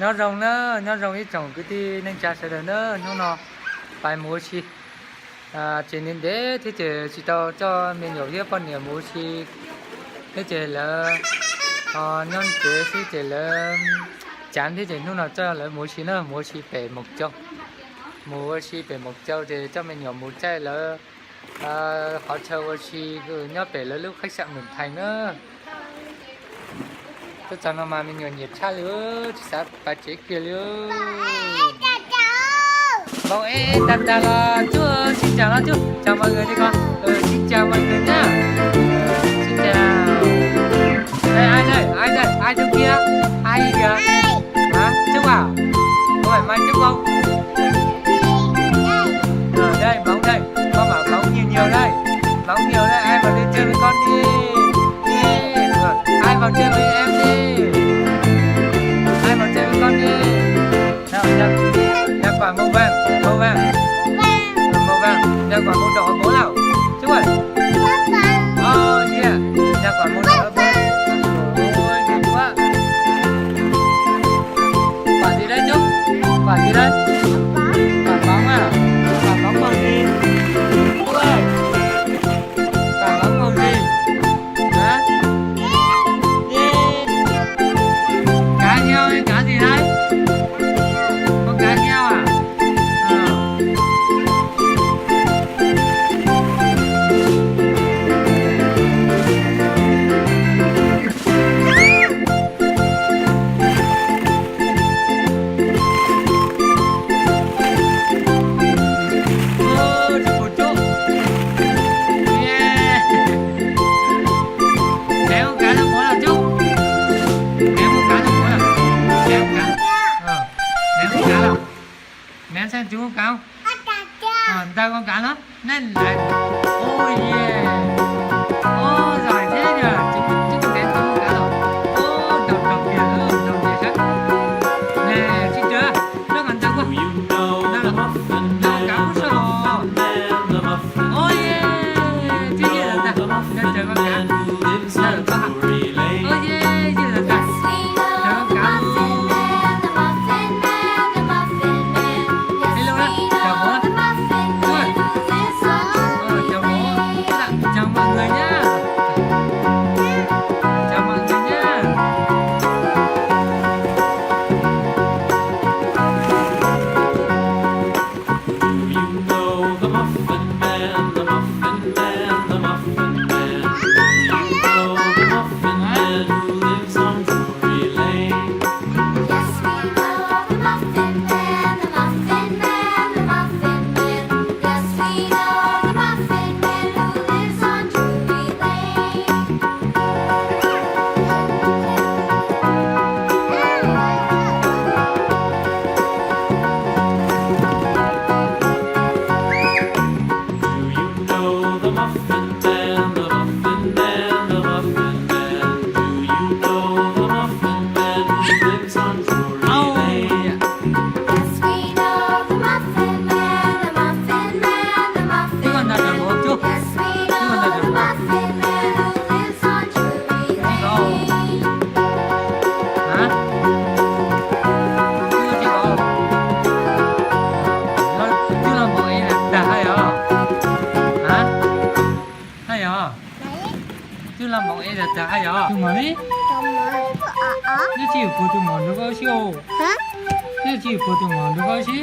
nó rồng ít trồng cái thì nên cha sẽ được nó phải mua chi chỉ nên để thì chỉ cho mình nhiều cái phần nhiều mua chi thế chỉ là nhân chế thì chỉ là chán thì chỉ lúc nào cho là mua chi về một châu mua chi về một châu thì cho mình nhiều mua chai là họ chờ chi cứ nhớ về là lúc khách sạn mình thành nữa tôi chẳng mà mình nhiều nhiệt cha nữa chỉ sao phải chế kia nữa bông tata là chú xin chào nó chú chào mọi người đi con xin chào mọi người nhá xin chào đây ai trong kia ai kìa hả chú à có phải mai chú không đây bóng đây con bảo bóng nhiều đây bóng nhiều đây ai vào đây chơi với con đi ai vào chơi với em đi ai vào chơi với con đi nào nhặt quả màu vàng nhặt quả màu đỏ bố nào chú ơi yeah nhặt quả màu đỏ bố ôi đẹp quá quả gì đấy chú quả gì đấy quả bóng à quả bóng màu gì chú ơi quả bóng màu gì hả yeah cá heo hay cá gì đấy con cá heo à xem chú con cá không? Ta con cá nó nên là ôi yeah giỏi thế nhờ chú đến chú con cá rồi đồng kìa đồng kìa sắc nè chị chưa nó còn trắng quá nó là cá bút sò ôi yeah chứ gì là ta nên chờ con cá ôi yeah chứ là ta chứ làm bọn em là trái à chú mấy chứ chỉ phụ tụi mòn được có xíu chứ chỉ phụ tụi mòn được có xí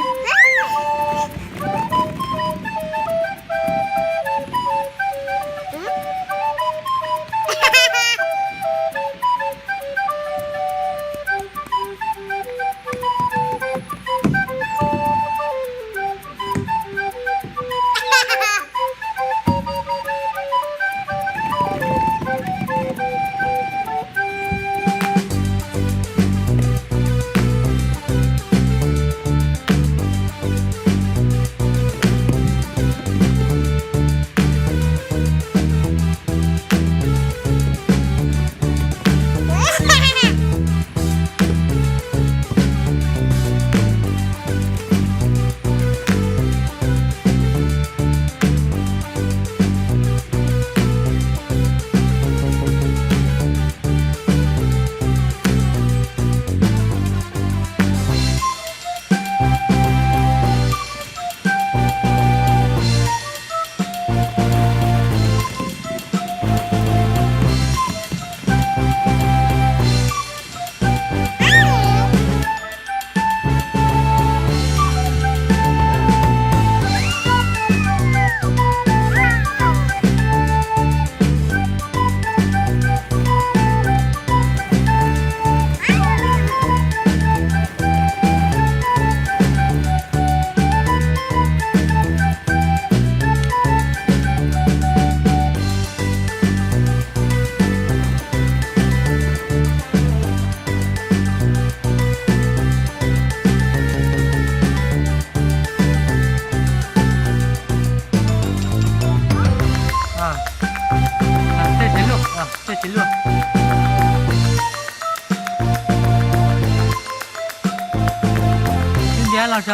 老师。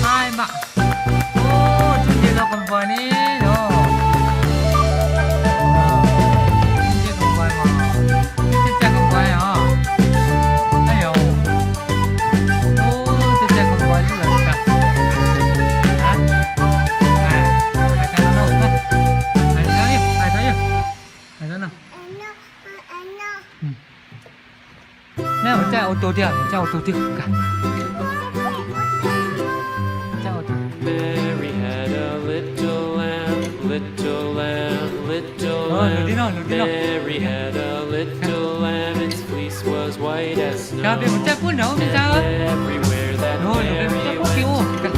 哎妈！哦，这些都很乖呢，哦。这很乖嘛，这很乖啊。哎呦，哦，这很乖是不是？啊？哎，还看到那个，还看有，还看有，还看到。嗯。那我在我多掉，你在我多掉，看。在我多。Mary had a little lamb, little lamb, little lamb. Mary had a little lamb, its fleece was white as snow. Rồi, mình chắc muốn nấu And sao? everywhere that Rồi, Mary mình chắc muốn went, kêu.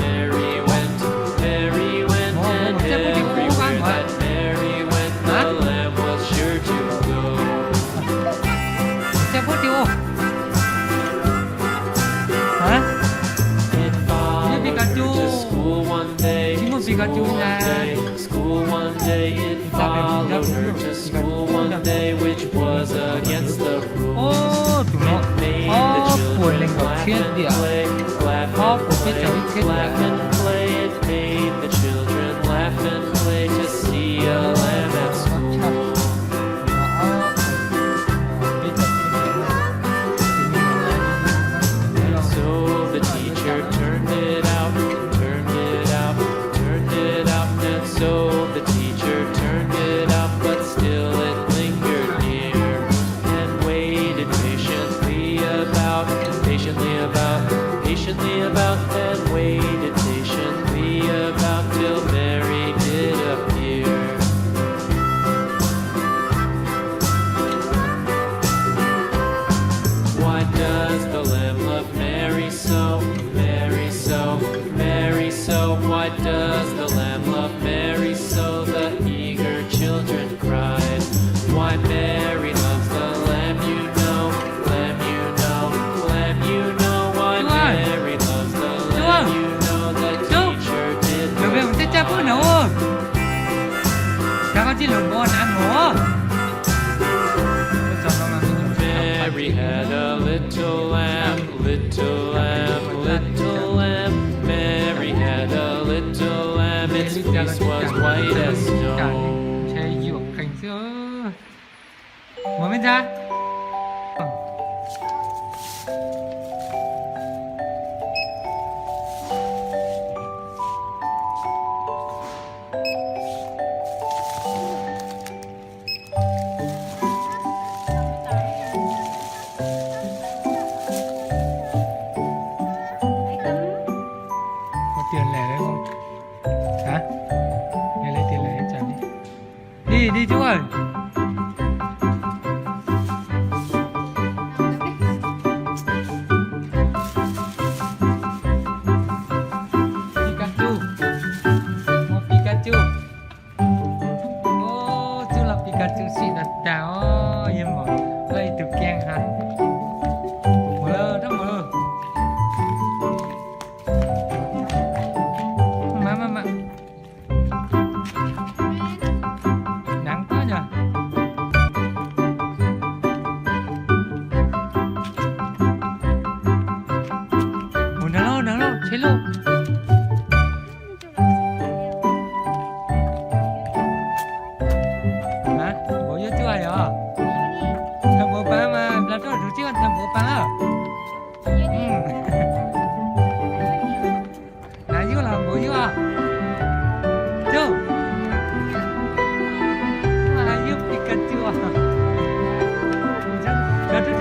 Mary went, Mary went, and chắc muốn kêu everywhere ăn hả? that Mary went, Hả? the lamb was sure to go. Chắc muốn kêu. Hả? It followed her Pikachu. to school one day. Chỉ một Pikachu School là- one day, school one day. It followed her to school one day, which was against the rules. Ô, tụi nó. It made the Ô, của children mình có laugh thiết and địa. play, laugh Ô, and của biết play, cháu thiết địa. laugh and play. It made the children laugh and play to see a lamb at school. So the teacher turned it out, turned it out, turned it out, and so the teacher turned it out, but still it lingered near and waited patiently about, and waited patiently about till Mary did appear. Why does the lamb love Mary so? Mary so, Mary so. Why does the lamb love Mary so? The eager children cried. Why Mary loves the lamb, you know, lamb, you know, lamb, you know. Why Mary loves the lamb, you know. The teacher did Rồi bây giờ mình sẽ chắc muốn nấu. Chắc có chỉ lột bò ăn ngủ. Mary had a little lamb, little lamb, little lamb. Mary had a little lamb, its fleece was white as snow. Chơi dược cảnh xưa. Mở bên ra. Có tiền lẻ đấy không? Hả? Để lấy tiền lẻ trả đi. Đi, đi chú ơi. Pikachu. Một Pikachu. Ô, chú là Pikachu xịn là chào. Nhưng mà đây từ keng hả? Mở lơ, đó mở lơ. Mà. Nắng quá nhờ. Ủa nắng đâu, cháy luôn. Hả? Bố vô chưa vậy? Thằng bố ba mà, là tôi được chưa thằng bố ba. Nãy vô làm bố vô à? Chưa? Mà vô Pikachu à? Là tôi